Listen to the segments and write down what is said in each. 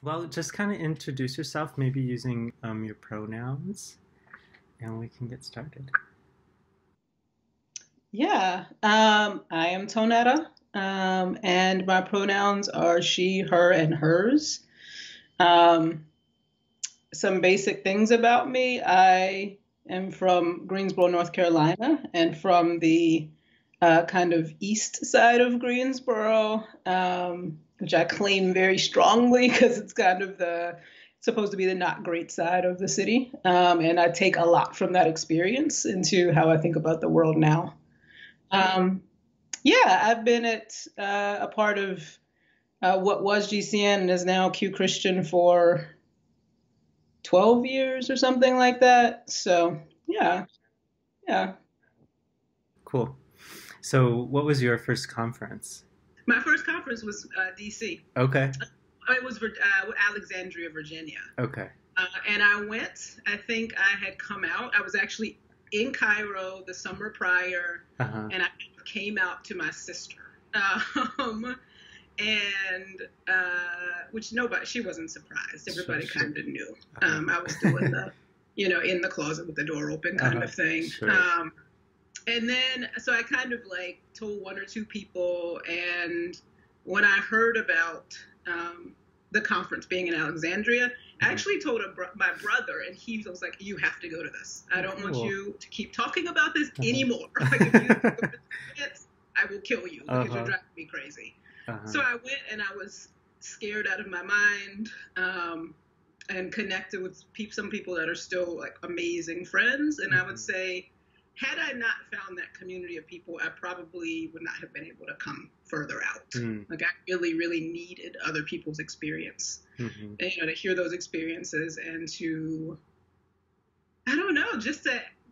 Well, just kind of introduce yourself, maybe using your pronouns, and we can get started. Yeah, I am Tonetta, and my pronouns are she, her, and hers. Um, some basic things about me. I am from Greensboro, North Carolina, and from the kind of east side of Greensboro, which I claim very strongly because it's kind of supposed to be the not great side of the city. And I take a lot from that experience into how I think about the world now. Um, yeah, I've been a part of what was GCN and is now Q Christian for 12 years or something like that. So, yeah, yeah. Cool. So, what was your first conference? My first conference was DC. Okay. It was Alexandria, Virginia. Okay. And I went, I think I had come out. I was actually in Cairo the summer prior, Uh-huh. and I came out to my sister. Um, and which nobody, she wasn't surprised. Sure, Everybody sure. kind of knew. Uh-huh. I was doing in the closet with the door open kind Uh-huh. of thing. Sure. And then, so I kind of like told one or two people. And when I heard about the conference being in Alexandria, I Mhm. actually told my brother, and he was like, "You have to go to this. I don't want Cool. you to keep talking about this anymore. Like, if you Uh-huh. go to this, I will kill you because you're Uh-huh. driving me crazy." So Uh-huh. I went and I was scared out of my mind, and connected with some people that are still like amazing friends. And I would Mhm. say, had I not found that community of people, I probably would not have been able to come further out. Mm. Like, I really, really needed other people's experience, Mhm. and, to hear those experiences and to, I don't know, just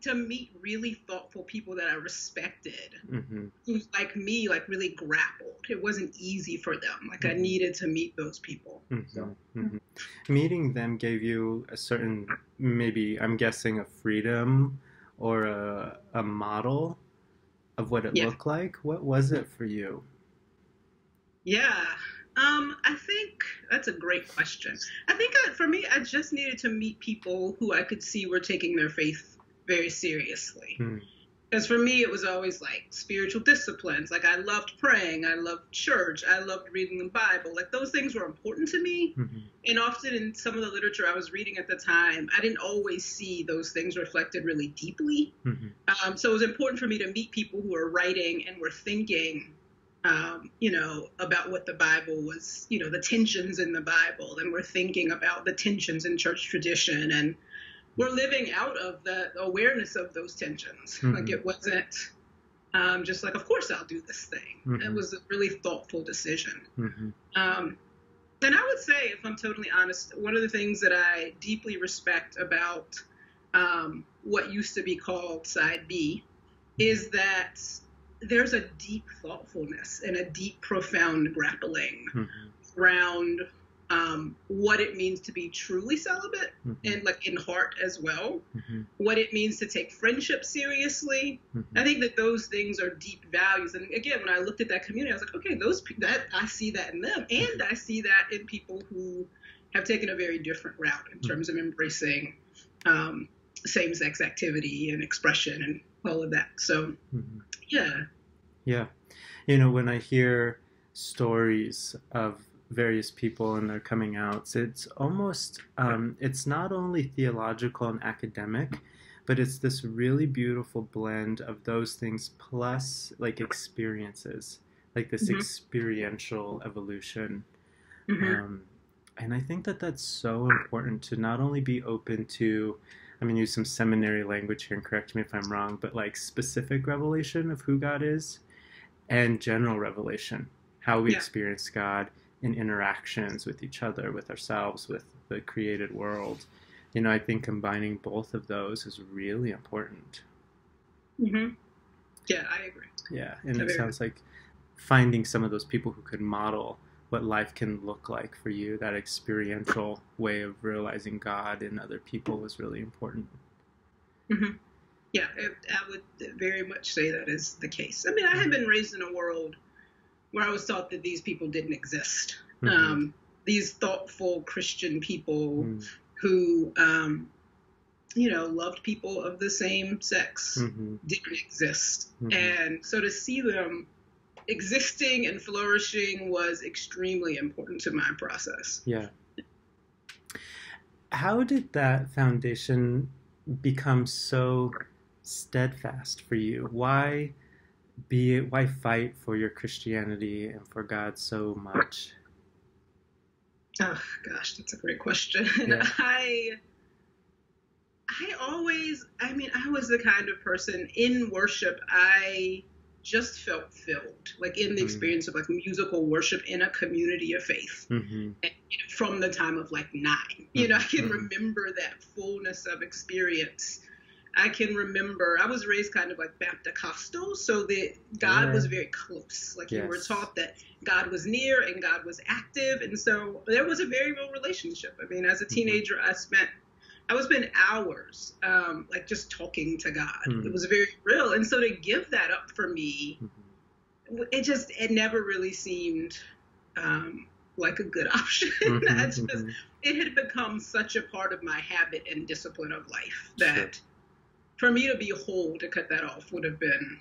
to meet really thoughtful people that I respected, Mhm. who, like me, like really grappled. It wasn't easy for them. Like, I Mhm. needed to meet those people. So, Mhm. Mhm. Meeting them gave you a certain, maybe I'm guessing, a freedom or a model of what it yeah. looked like. What was it for you? Yeah. I think that's a great question. I think for me, I just needed to meet people who I could see were taking their faith very seriously. Mm. Because for me, it was always like spiritual disciplines. Like, I loved praying, I loved church, I loved reading the Bible. Like, those things were important to me. Mhm. And often in some of the literature I was reading at the time, I didn't always see those things reflected really deeply. Mhm. So it was important for me to meet people who were writing and were thinking, about what the Bible was, the tensions in the Bible, and we're thinking about the tensions in church tradition, and we're living out of the awareness of those tensions. Like, Mhm. it wasn't just like, of course I'll do this thing. It Mhm. was a really thoughtful decision. Mhm. Um, and I would say, if I'm totally honest, one of the things that I deeply respect about what used to be called Side B Mhm. is that there's a deep thoughtfulness and a deep, profound grappling Mhm. around what it means to be truly celibate, Mhm. and like in heart as well, Mhm. what it means to take friendship seriously. I Mhm. think that those things are deep values. And again, when I looked at that community, I was like, okay, that I see that in them, and Mhm. I see that in people who have taken a very different route in Mhm. terms of embracing um, same-sex activity and expression and all of that. So, Mhm. yeah. Yeah. When I hear stories of various and their coming outs, it's almost, it's not only theological and academic, but it's this really beautiful blend of those things plus like experiences, like this Hmm. experiential evolution. Hmm. Um, and I think that that's so important to not only be open to, I'm going to use some seminary language here and correct me if I'm wrong, but like specific revelation of who God is and general revelation, how we Yeah. experience God in interactions with each other, with ourselves, with the created world. I think combining both of those is really important. Hmm. Yeah, I agree. Yeah, and I it very sounds like finding some of those people who could model what life can look like for you, that experiential way of realizing God in other people was really important. hmm Yeah, I would very much say that is the case. I mean, I had been raised in a world where I was taught that these people didn't exist. Mm-hmm. Um, these thoughtful Christian people Mm. who, loved people of the same sex didn't exist. And so to see them existing and flourishing was extremely important to my process. Yeah. How did that foundation become so steadfast for you? Why fight for your Christianity and for God so much? Oh gosh, that's a great question. Yeah. I was the kind of person in worship, I just felt filled, like in the experience of like musical worship in a community of faith. And, from the time of like 9, I can remember that fullness of experience. I can remember, I was raised kind of like Baptist-costal, so that God was very close. Like you were taught that God was near and God was active. And so there was a very real relationship. I mean, as a teenager, I would spend hours like just talking to God. It was very real. And so to give that up for me, it never really seemed like a good option. It had become such a part of my habit and discipline of life that for me to be whole, to cut that off would have been,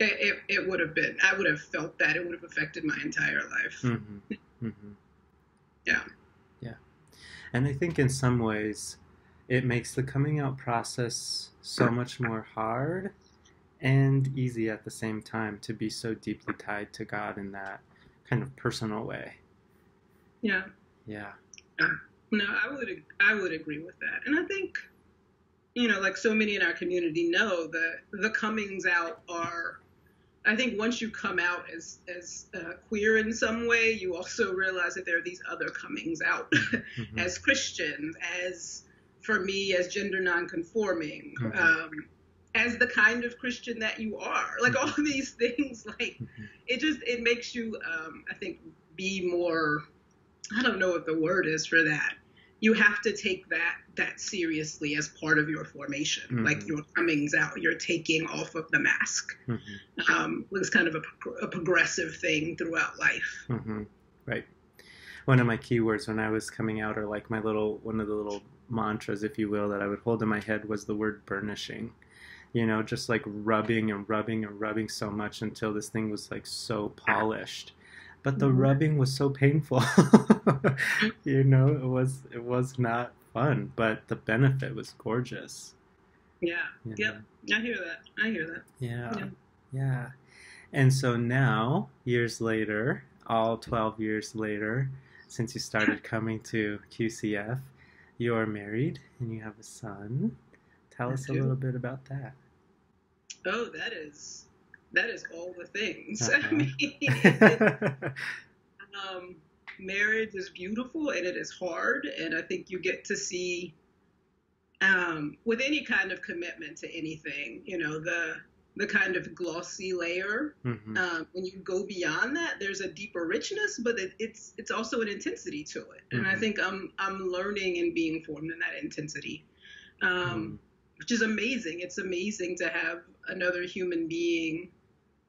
it would have been, I would have felt that it would have affected my entire life. Yeah. Yeah. And I think in some ways, it makes the coming out process so much more hard and easy at the same time to be so deeply tied to God in that kind of personal way. Yeah. Yeah. No, I would agree with that. And I think, like so many in our community know that the comings out are, I think once you come out as queer in some way, you also realize that there are these other comings out as Christians, as, for me, as gender nonconforming, as the kind of Christian that you are. Like all these things, like it makes you, I think, be more, I don't know what the word is for that. You have to take that seriously as part of your formation, like your comings out, your taking off of the mask. It's kind of a progressive thing throughout life. Right. One of my keywords when I was coming out, or like one of the little mantras, if you will, that I would hold in my head was the word burnishing. Just like rubbing and rubbing and rubbing so much until this thing was like so polished. But the rubbing was so painful. It was not fun, but the benefit was gorgeous. Yeah. Yep. I hear that. Yeah. And so now, years later, all 12 years later, since you started coming to QCF, you're married and you have a son. Tell us a little bit about that. Oh, that is all the things. I mean, marriage is beautiful and it is hard. And I think you get to see, with any kind of commitment to anything, the kind of glossy layer. When you go beyond that, there's a deeper richness, but it's also an intensity to it. And I think I'm learning and being formed in that intensity, which is amazing. It's amazing to have another human being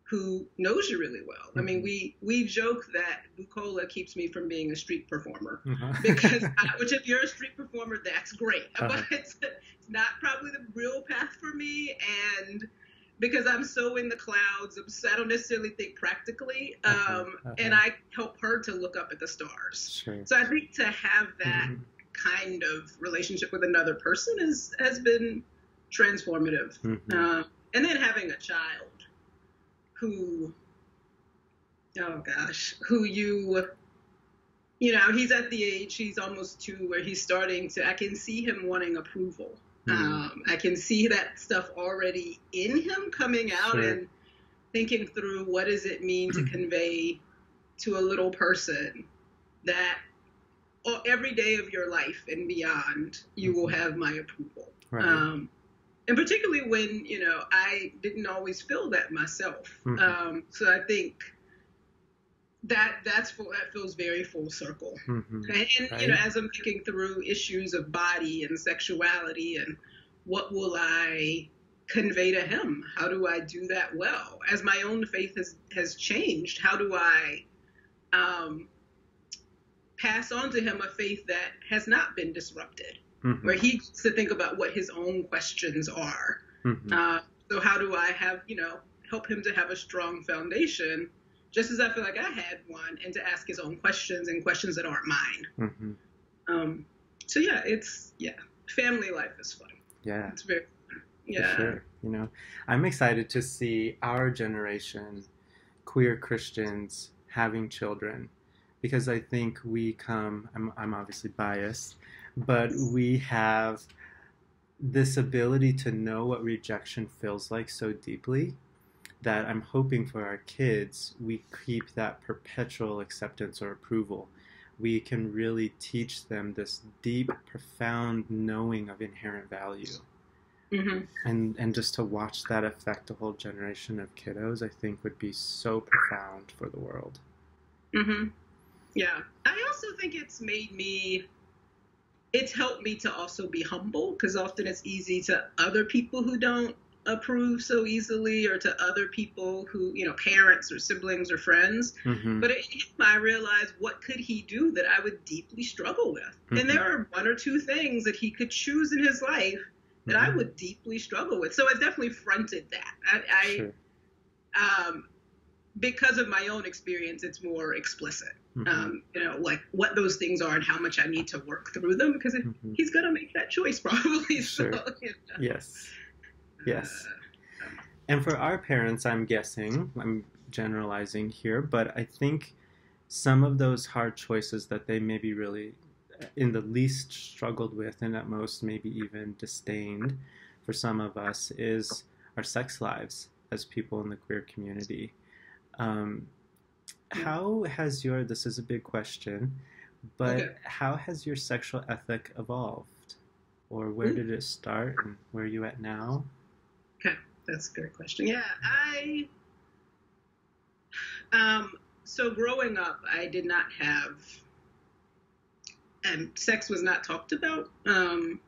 who knows you really well. I mean, we joke that Bucola keeps me from being a street performer because, which if you're a street performer, that's great, but it's not probably the real path for me. And because I'm so in the clouds, I don't necessarily think practically, and I help her to look up at the stars. Sure. So I think to have that kind of relationship with another person has been transformative. And then having a child who he's at the age, he's almost 2, where he's starting to, I can see him wanting approval. I can see that stuff already in him coming out and thinking through what does it mean to convey to a little person that every day of your life and beyond, you will have my approval. Right. And particularly when, I didn't always feel that myself. So I think that feels very full circle. And Right. As I'm thinking through issues of body and sexuality and what will I convey to him? How do I do that well? As my own faith has changed, how do I pass on to him a faith that has not been disrupted, Mm-hmm. where he gets to think about what his own questions are. Mm-hmm. So how do I help him to have a strong foundation, just as I feel like I had one, and to ask his own questions and questions that aren't mine. Mm-hmm. So family life is fun. Yeah. It's very fun. For sure. You know, I'm excited to see our generation, queer Christians, having children, because I think I'm obviously biased, but we have this ability to know what rejection feels like so deeply that I'm hoping for our kids, we keep that perpetual acceptance or approval. We can really teach them this deep, profound knowing of inherent value. Mm-hmm. And just to watch that affect a whole generation of kiddos, I think would be so profound for the world. Mm-hmm. Yeah. I also think it's helped me to also be humble, because often it's easy to other people who don't approve so easily, or to other people who, parents or siblings or friends. Mm-hmm. But I realized, what could he do that I would deeply struggle with? Mm-hmm. And there are one or two things that he could choose in his life that I would deeply struggle with. So it definitely fronted that. Sure. Because of my own experience, it's more explicit. Mm-hmm. Like what those things are and how much I need to work through them, because he's going to make that choice probably. Sure. So, Yes. Yes. And for our parents, I'm guessing, I'm generalizing here, but I think some of those hard choices that they maybe really in the least struggled with, and at most maybe even disdained for some of us, is our sex lives as people in the queer community. How has this is a big question, but how has your sexual ethic evolved? Or where did it start, and where are you at now? Okay, that's a good question. Yeah, so growing up, I did not have, sex was not talked about, and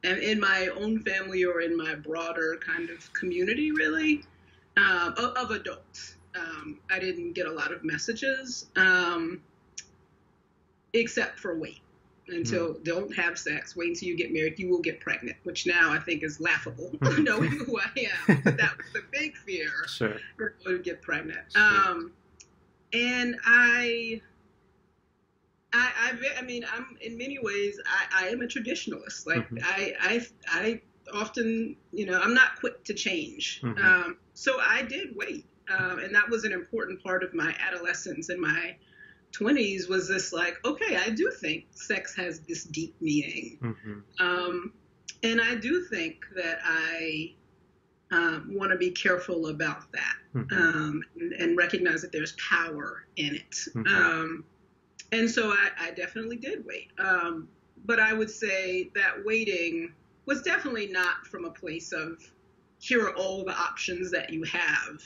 in my own family or in my broader kind of community, really, of adults. I didn't get a lot of messages, except for wait until don't have sex, wait until you get married, you will get pregnant, which now I think is laughable, knowing who I am. But that was the big fear. Sure. You're going to get pregnant. Sure. And I'm in many ways, I am a traditionalist. Like I often, I'm not quick to change. So I did wait. And that was an important part of my adolescence and my 20s, was this like, okay, I do think sex has this deep meaning. And I do think that I want to be careful about that, and recognize that there's power in it. And so I definitely did wait. But I would say that waiting was definitely not from a place of, here are all the options that you have,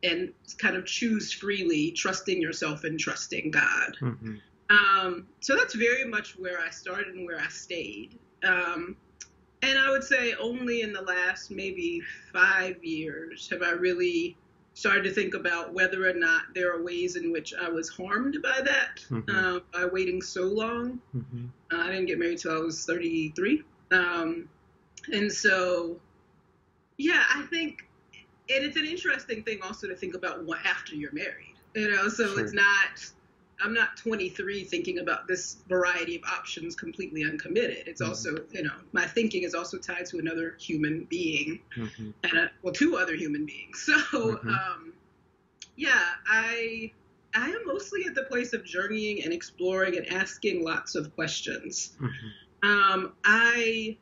and kind of choose freely, trusting yourself and trusting God. So that's very much where I started and where I stayed. And I would say only in the last maybe 5 years have I really started to think about whether or not there are ways in which I was harmed by that, by waiting so long. I didn't get married till I was 33. And so, yeah, I think, and it's an interesting thing also to think about what after you're married, so Sure. It's not, I'm not 23 thinking about this variety of options completely uncommitted. It's also, my thinking is also tied to another human being, and two other human beings. So, I am mostly at the place of journeying and exploring and asking lots of questions. I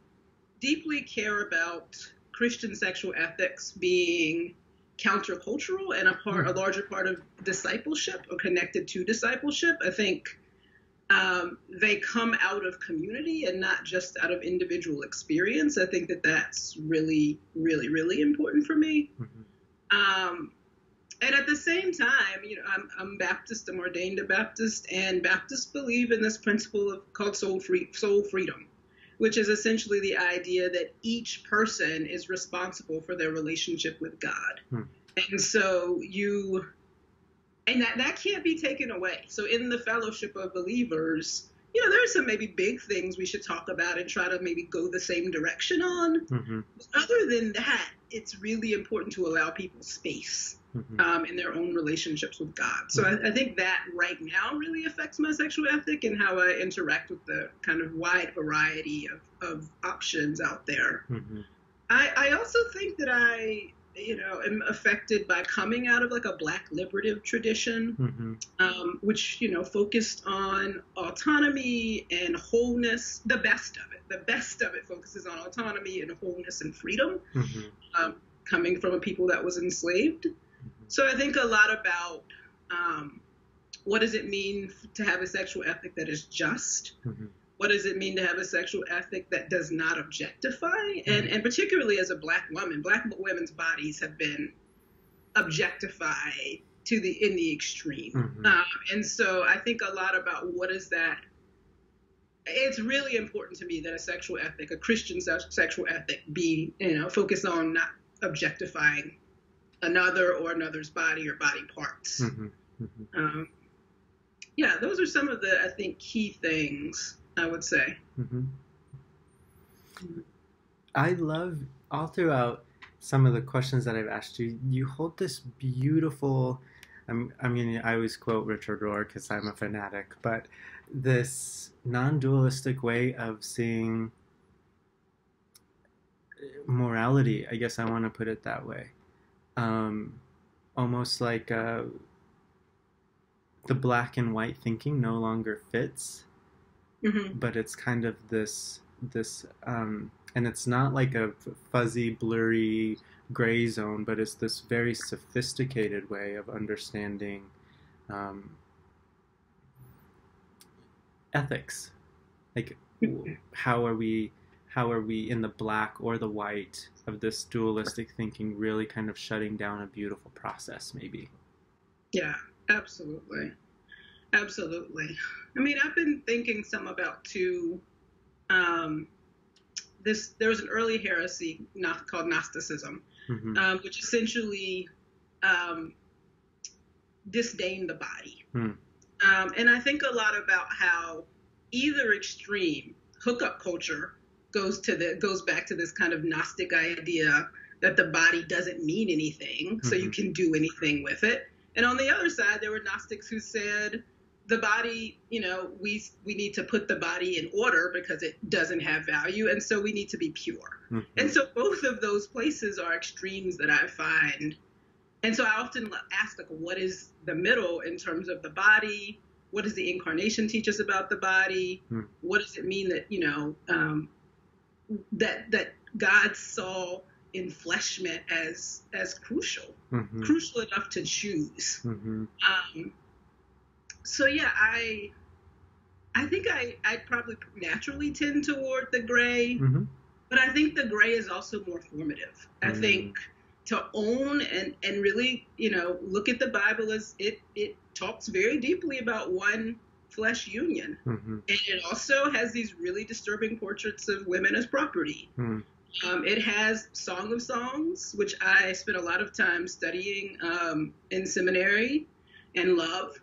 deeply care about Christian sexual ethics being countercultural and a larger part of discipleship, or connected to discipleship. I think they come out of community and not just out of individual experience. I think that that's really, really, really important for me. And at the same time, I'm Baptist, I'm ordained a Baptist, and Baptists believe in this principle called soul freedom, which is essentially the idea that each person is responsible for their relationship with God. And so And that can't be taken away. So in the fellowship of believers, there are some maybe big things we should talk about and try to maybe go the same direction on. Mm-hmm. Other than that, it's really important to allow people space in their own relationships with God. So I think that right now really affects my sexual ethic and how I interact with the kind of wide variety of options out there. Mm-hmm. I also think that I am affected by coming out of like a Black liberative tradition, which, focused on autonomy and wholeness. The best of it focuses on autonomy and wholeness and freedom, coming from a people that was enslaved. So I think a lot about what does it mean to have a sexual ethic that is just? What does it mean to have a sexual ethic that does not objectify? And particularly as a Black woman, Black women's bodies have been objectified in the extreme. And so I think a lot about what is that. It's really important to me that a sexual ethic, a Christian sexual ethic, be focused on not objectifying another or another's body or body parts. Yeah, those are some of the, I think, key things I would say. I love all throughout some of the questions that I've asked you, you hold this beautiful, I always quote Richard Rohr because I'm a fanatic, but this non-dualistic way of seeing morality, I guess I want to put it that way. Almost like the black and white thinking no longer fits. But it's kind of this, and it's not like a fuzzy, blurry gray zone, but it's this very sophisticated way of understanding ethics. Like, how are we in the black or the white of this dualistic thinking really kind of shutting down a beautiful process, maybe? Yeah, absolutely. Absolutely. I mean, I've been thinking some about too. There was an early heresy called Gnosticism, which essentially disdained the body. And I think a lot about how either extreme, hookup culture, goes back to this kind of Gnostic idea that the body doesn't mean anything, so you can do anything with it. And on the other side, there were Gnostics who said, the body, we need to put the body in order because it doesn't have value, and so we need to be pure. And so both of those places are extremes that I find. And so I often ask, like, what is the middle in terms of the body? What does the incarnation teach us about the body? What does it mean that, that God saw enfleshment as crucial enough to choose? So yeah, I think I'd probably naturally tend toward the gray, but I think the gray is also more formative. I think to own and really, look at the Bible as it talks very deeply about one flesh union. And it also has these really disturbing portraits of women as property. It has Song of Songs, which I spent a lot of time studying in seminary, and love.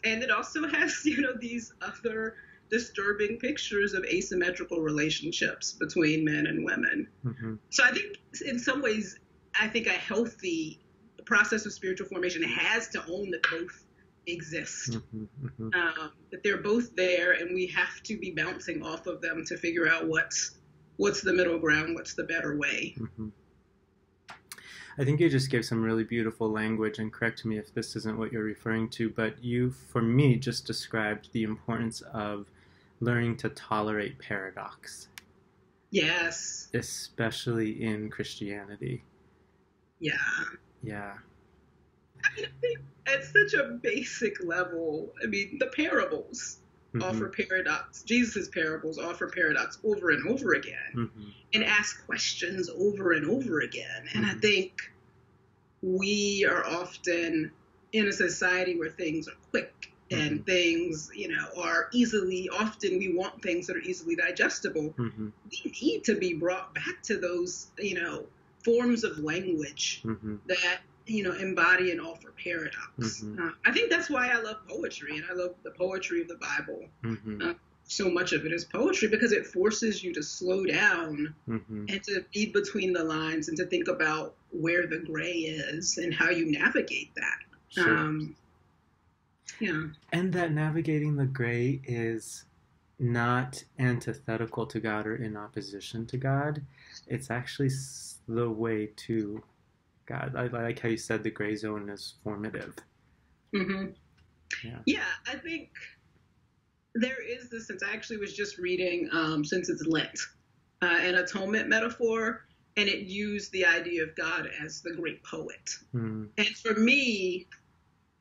And it also has, these other disturbing pictures of asymmetrical relationships between men and women. So I think in some ways, a healthy process of spiritual formation has to own that both exist, that they're both there, and we have to be bouncing off of them to figure out what's the middle ground, what's the better way. I think you just gave some really beautiful language, and correct me if this isn't what you're referring to, but you, for me, just described the importance of learning to tolerate paradox. Yes. Especially in Christianity. Yeah. Yeah. I think at such a basic level, the parables offer paradox. Jesus' parables offer paradox over and over again, and ask questions over and over again. And I think we are often in a society where things are quick and things, are often we want things that are easily digestible. We need to be brought back to those, forms of language that embody and offer paradox. Mm-hmm. I think that's why I love poetry, and I love the poetry of the Bible. Mm-hmm. So much of it is poetry because it forces you to slow down Mm-hmm. and to read between the lines and to think about where the gray is and how you navigate that. Sure. Yeah. And that navigating the gray is not antithetical to God or in opposition to God. It's actually the way to God. I like how you said the gray zone is formative. Mm-hmm. Yeah. Yeah, I think there is this sense. I actually was just reading, since it's Lent, an atonement metaphor, and it used the idea of God as the great poet. Mm. And for me,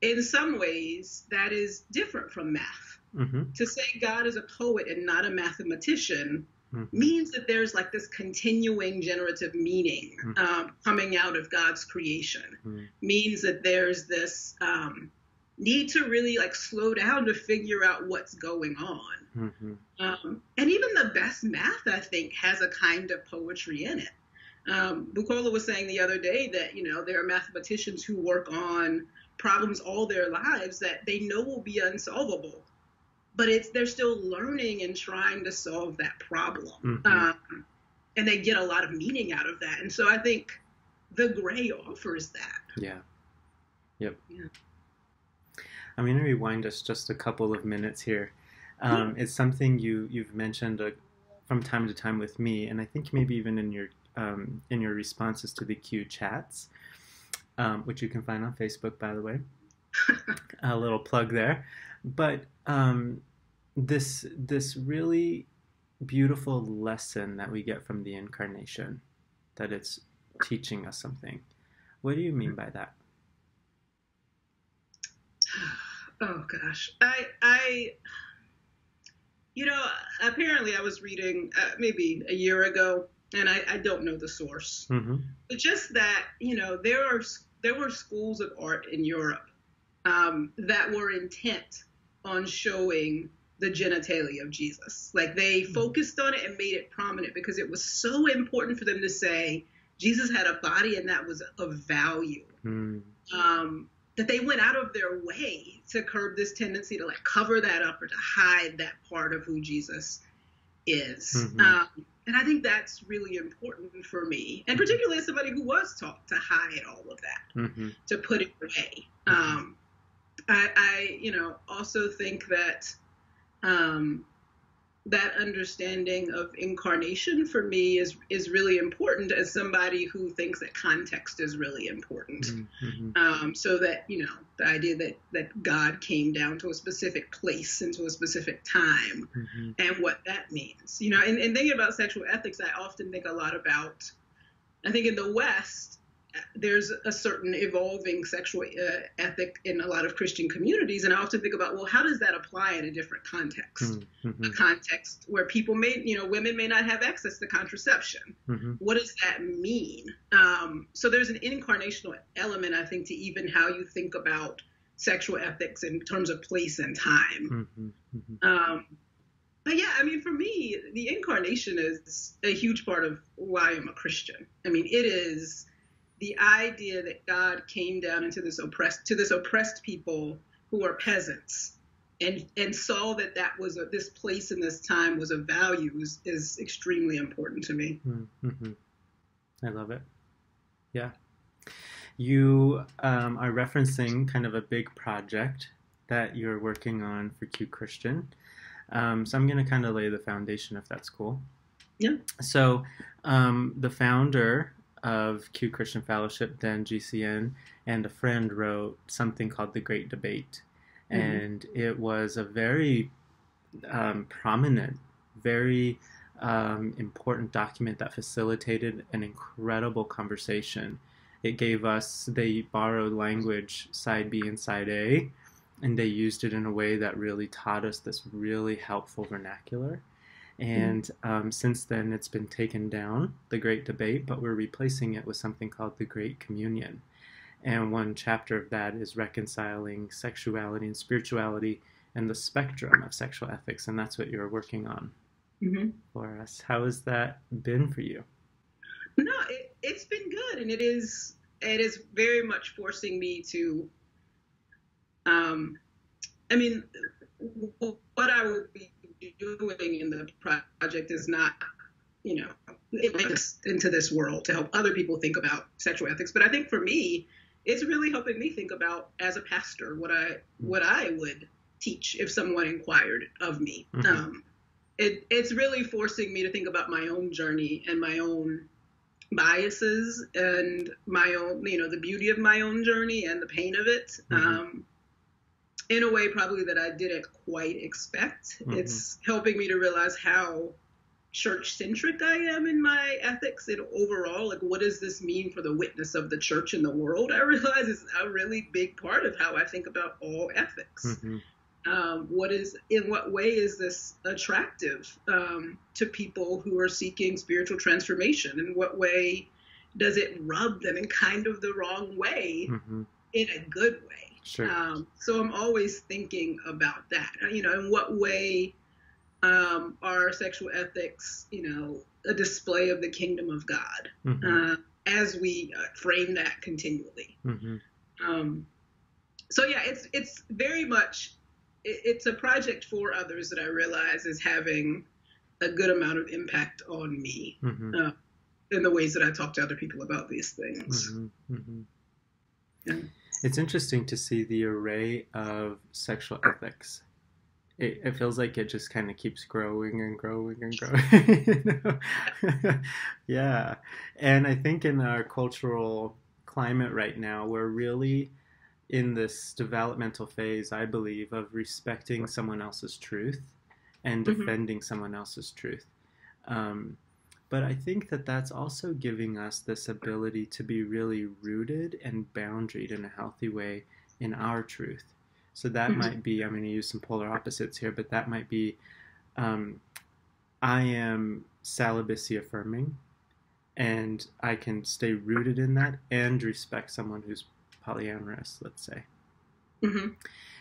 in some ways, that is different from math. Mm-hmm. To say God is a poet and not a mathematician Mm-hmm. means that there's like this continuing generative meaning coming out of God's creation. Means that there's this need to really like slow down to figure out what's going on. And even the best math, I think, has a kind of poetry in it. Bukola was saying the other day that, there are mathematicians who work on problems all their lives that they know will be unsolvable, but they're still learning and trying to solve that problem. And they get a lot of meaning out of that. And so I think the gray offers that. Yeah. Yep. Yeah. I'm going to rewind us just a couple of minutes here. It's something you've mentioned from time to time with me, and I think maybe even in your responses to the Q chats, which you can find on Facebook, by the way. A little plug there. But this really beautiful lesson that we get from the incarnation, that it's teaching us something. What do you mean by that? Oh gosh, apparently I was reading maybe a year ago, and I don't know the source, but just that there were schools of art in Europe that were intent on showing the genitalia of Jesus. Like they focused on it and made it prominent because it was so important for them to say Jesus had a body and that was of value. That they went out of their way to curb this tendency to like cover that up or to hide that part of who Jesus is. And I think that's really important for me, and particularly as somebody who was taught to hide all of that, to put it away. I also think that that understanding of incarnation for me is really important as somebody who thinks that context is really important. So that, the idea that God came down to a specific place and to a specific time and what that means. And thinking about sexual ethics, I often think a lot about, I think in the West, there's a certain evolving sexual ethic in a lot of Christian communities. And I often think about, well, how does that apply in a different context? A context where people women may not have access to contraception. What does that mean? So there's an incarnational element, I think, to even how you think about sexual ethics in terms of place and time. But yeah, I mean, for me, the incarnation is a huge part of why I'm a Christian. I mean, it is the idea that God came down into this oppressed people who are peasants and saw that was this place in this time was of value is extremely important to me. I love it. Yeah. You are referencing kind of a big project that you're working on for Q Christian. So I'm going to kind of lay the foundation if that's cool. Yeah. So the founder of Q Christian Fellowship, then GCN, and a friend wrote something called The Great Debate. And it was a very prominent, very important document that facilitated an incredible conversation. They borrowed language side B and side A, and they used it in a way that really taught us this really helpful vernacular. And since then, it's been taken down, The Great Debate, but we're replacing it with something called The Great Communion. And one chapter of that is reconciling sexuality and spirituality and the spectrum of sexual ethics, and that's what you're working on for us. How has that been for you? No, it's been good, and it is it is very much forcing me to, I mean, what I will be doing in the project is not, into this world to help other people think about sexual ethics. But I think for me, it's really helping me think about, as a pastor, what I would teach if someone inquired of me. Mm-hmm. It's really forcing me to think about my own journey and my own biases and my own, the beauty of my own journey and the pain of it. Mm-hmm. In a way probably that I didn't quite expect. Mm-hmm. It's helping me to realize how church-centric I am in my ethics and overall, like, what does this mean for the witness of the church in the world? I realize is a really big part of how I think about all ethics. Mm-hmm. In what way is this attractive to people who are seeking spiritual transformation? In what way does it rub them in kind of the wrong way, mm-hmm. in a good way? Sure. So I'm always thinking about that. In what way are sexual ethics, a display of the kingdom of God, mm-hmm. As we frame that continually. Mm-hmm. So yeah, it's very much, it's a project for others that I realize is having a good amount of impact on me, mm-hmm. In the ways that I talk to other people about these things. Mm-hmm. Mm-hmm. Yeah. It's interesting to see the array of sexual ethics. It feels like it just kind of keeps growing and growing and growing. Yeah. And I think in our cultural climate right now, we're really in this developmental phase, I believe, of respecting someone else's truth and defending mm-hmm. someone else's truth. But I think that that's also giving us this ability to be really rooted and boundaried in a healthy way in our truth. So that mm-hmm. might be, I'm going to use some polar opposites here, but that might be, I am celibacy affirming, and I can stay rooted in that and respect someone who's polyamorous, let's say. Mm-hmm.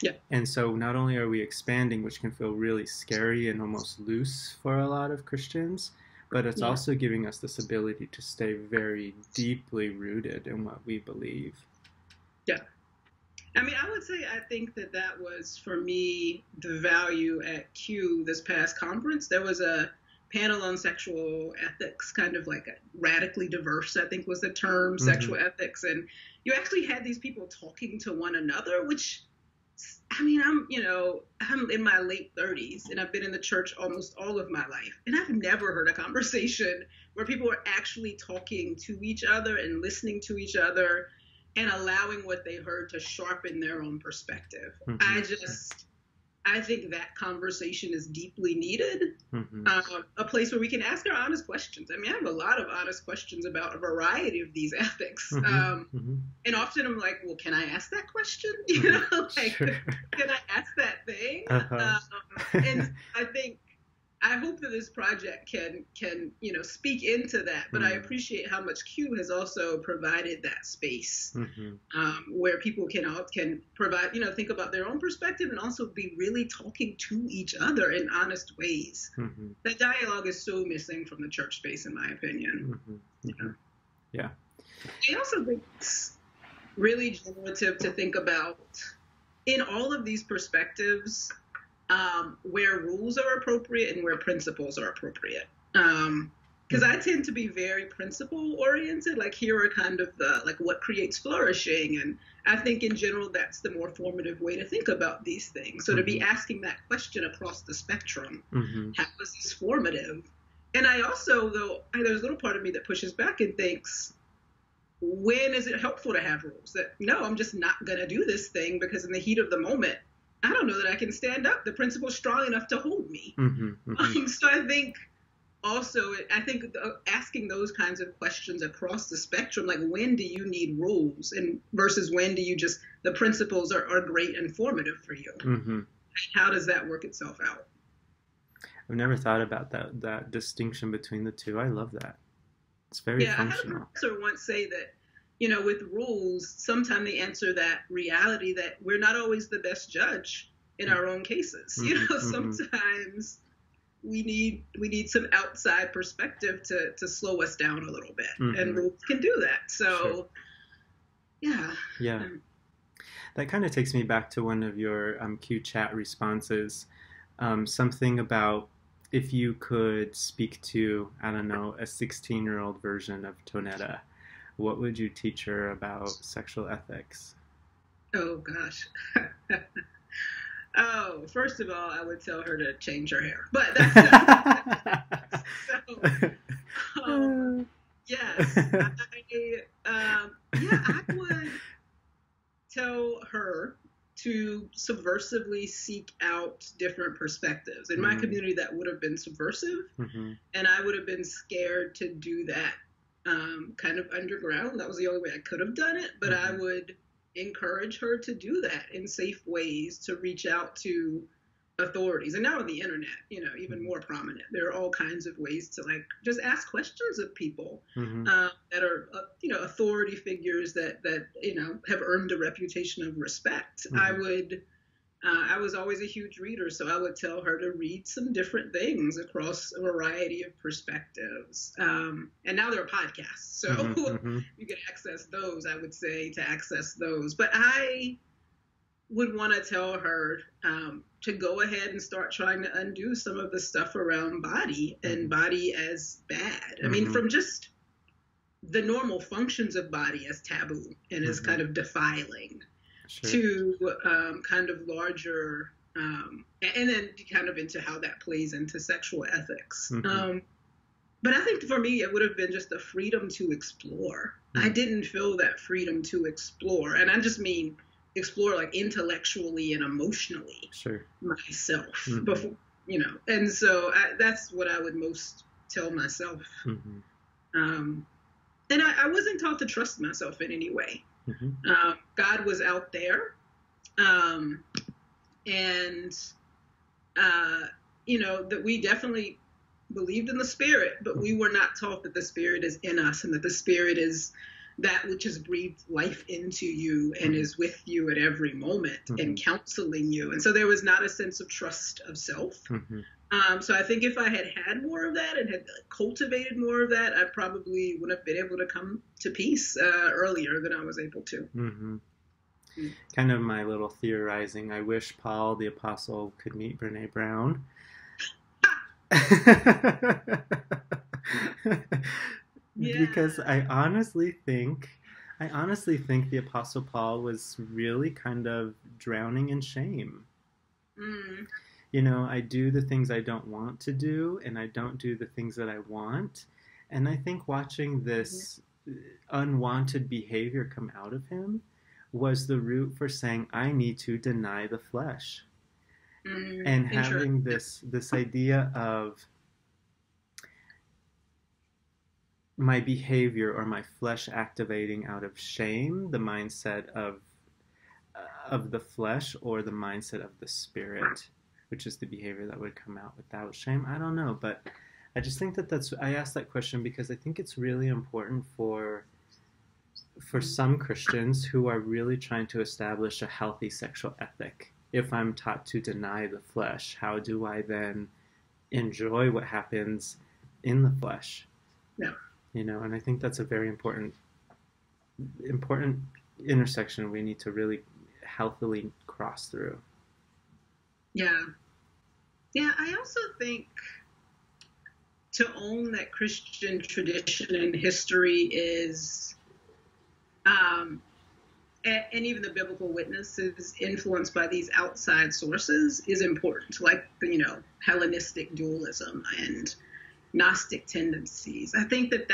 Yeah. And so not only are we expanding, which can feel really scary and almost loose for a lot of Christians, but it's also giving us this ability to stay very deeply rooted in what we believe. Yeah. I mean, I would say I think that was, for me, the value at Q this past conference. There was a panel on sexual ethics, kind of like radically diverse, I think was the term, mm-hmm. sexual ethics. And you actually had these people talking to one another, which, I mean, I'm in my late 30s and I've been in the church almost all of my life. And I've never heard a conversation where people are actually talking to each other and listening to each other and allowing what they heard to sharpen their own perspective. Mm-hmm. I think that conversation is deeply needed. Mm-hmm. A place where we can ask our honest questions. I mean, I have a lot of honest questions about a variety of these ethics. Mm-hmm. And often I'm like, well, can I ask that question? Sure. Can I ask that thing? Uh-huh. And I hope that this project can speak into that, but I appreciate how much Q has also provided that space, where people can provide, think about their own perspective and also be really talking to each other in honest ways. Mm-hmm. That dialogue is so missing from the church space, in my opinion. Mm-hmm. Mm-hmm. Yeah. I also think it's really generative to think about, in all of these perspectives, where rules are appropriate and where principles are appropriate. Because I tend to be very principle oriented, like here are kind of what creates flourishing. And I think in general, that's the more formative way to think about these things. So mm-hmm. to be asking that question across the spectrum, mm-hmm. how is this formative? And I also, there's a little part of me that pushes back and thinks, when is it helpful to have rules? That, no, I'm just not going to do this thing because in the heat of the moment, I don't know that I can stand up. The principle's strong enough to hold me. Mm-hmm, mm-hmm. So I think asking those kinds of questions across the spectrum, like when do you need rules and versus when do you the principles are great and formative for you. Mm-hmm. How does that work itself out? I've never thought about that distinction between the two. I love that. It's very functional. I had a professor once say that, with rules, sometimes they answer that reality that we're not always the best judge in our own cases. Mm-hmm, sometimes we need some outside perspective to slow us down a little bit, mm-hmm. and rules can do that. So, Yeah. Yeah. That kind of takes me back to one of your Q chat responses. Something about if you could speak to, I don't know, a 16-year-old version of Tonetta, what would you teach her about sexual ethics? Oh gosh. Oh, first of all, I would tell her to change her hair, but that's so. Yes, I would tell her to subversively seek out different perspectives. In my community, that would have been subversive, and I would have been scared to do that kind of underground. That was the only way I could have done it, but I would encourage her to do that in safe ways, to reach out to authorities. And now on the internet, even more prominent, there are all kinds of ways to like just ask questions of people that are authority figures that have earned a reputation of respect. I was always a huge reader, so I would tell her to read some different things across a variety of perspectives. And now there are podcasts, so you can access those. I would say to access those. But I would want to tell her to go ahead and start trying to undo some of the stuff around body and body as bad. I mean, from just the normal functions of body as taboo and as kind of defiling. Sure. To kind of larger, and then kind of into how that plays into sexual ethics. But I think for me, it would have been just the freedom to explore. I didn't feel that freedom to explore. And I just mean explore like intellectually and emotionally myself before, and so that's what I would most tell myself. And I wasn't taught to trust myself in any way. God was out there, and that we definitely believed in the Spirit, but we were not taught that the Spirit is in us and that the Spirit is that which has breathed life into you and is with you at every moment and counseling you. And so there was not a sense of trust of self. So I think if I had more of that and had cultivated more of that, I probably would have been able to come to peace earlier than I was able to. Kind of my little theorizing. I wish Paul the Apostle could meet Brene Brown. Because I honestly think the Apostle Paul was really kind of drowning in shame. I do the things I don't want to do, and I don't do the things that I want. And I think watching this unwanted behavior come out of him was the root for saying, I need to deny the flesh. And having this idea of my behavior or my flesh activating out of shame, the mindset of the flesh, or the mindset of the Spirit, which is the behavior that would come out without shame. I don't know, but I just think I asked that question because I think it's really important for some Christians who are really trying to establish a healthy sexual ethic. If I'm taught to deny the flesh, how do I then enjoy what happens in the flesh? And I think that's a very important intersection we need to really healthily cross through. I also think to own that Christian tradition and history is, and even the biblical witness is influenced by these outside sources is important, like, Hellenistic dualism and Gnostic tendencies. I think that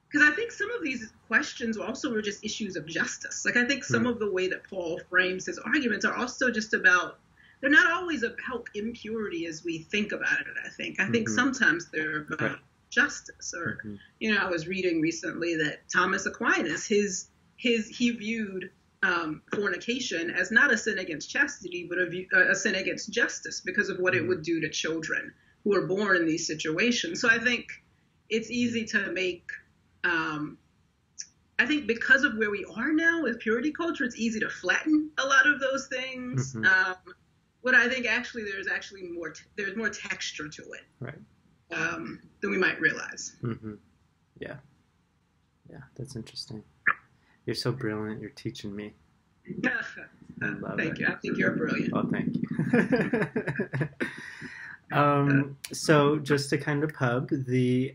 because I think some of these questions also are just issues of justice. Like, I think some of the way that Paul frames his arguments are also just they're not always about impurity as we think about it, I think sometimes they're about justice. Or, I was reading recently that Thomas Aquinas, he viewed fornication as not a sin against chastity, but a sin against justice because of what it would do to children who are born in these situations. So I think it's easy to make, I think because of where we are now with purity culture, it's easy to flatten a lot of those things. But I think actually there's more texture to it, than we might realize. Yeah, that's interesting. You're so brilliant. You're teaching me. I love Thank it. you. I think you're brilliant. Oh, thank you. So just to kind of pub the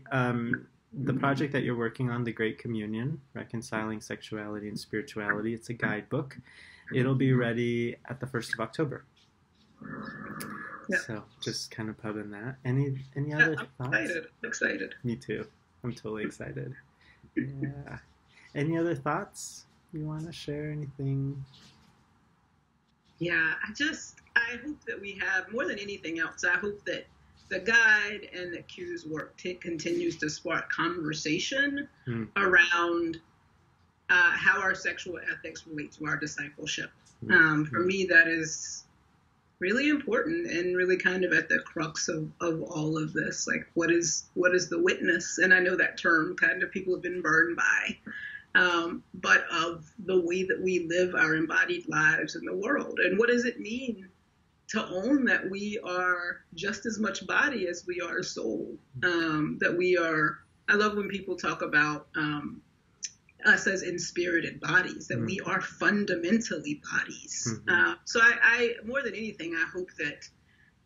project that you're working on, the Great Communion, Reconciling Sexuality and Spirituality. It's a guidebook. It'll be ready at the 1st of October. Yeah. So just kind of pubbing that. Any Yeah, other I'm thoughts? excited. I'm excited. Me too. I'm totally excited. Yeah. Any other thoughts you want to share? Anything? Yeah, I hope that we have, more than anything else, I hope that the guide and the Q's work continues to spark conversation around how our sexual ethics relate to our discipleship. For me, that is really important and really kind of at the crux of all of this. Like, what is the witness? And I know that term kind of people have been burned by. But of the way that we live our embodied lives in the world. And what does it mean to own that we are just as much body as we are soul? That we are, I love when people talk about us as inspirited bodies, that we are fundamentally bodies. So I, more than anything, I hope that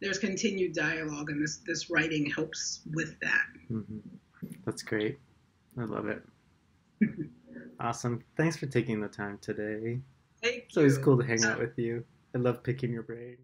there's continued dialogue and this writing helps with that. That's great. I love it. Awesome. Thanks for taking the time today. Thank you. It's always cool to hang out with you. I love picking your brain.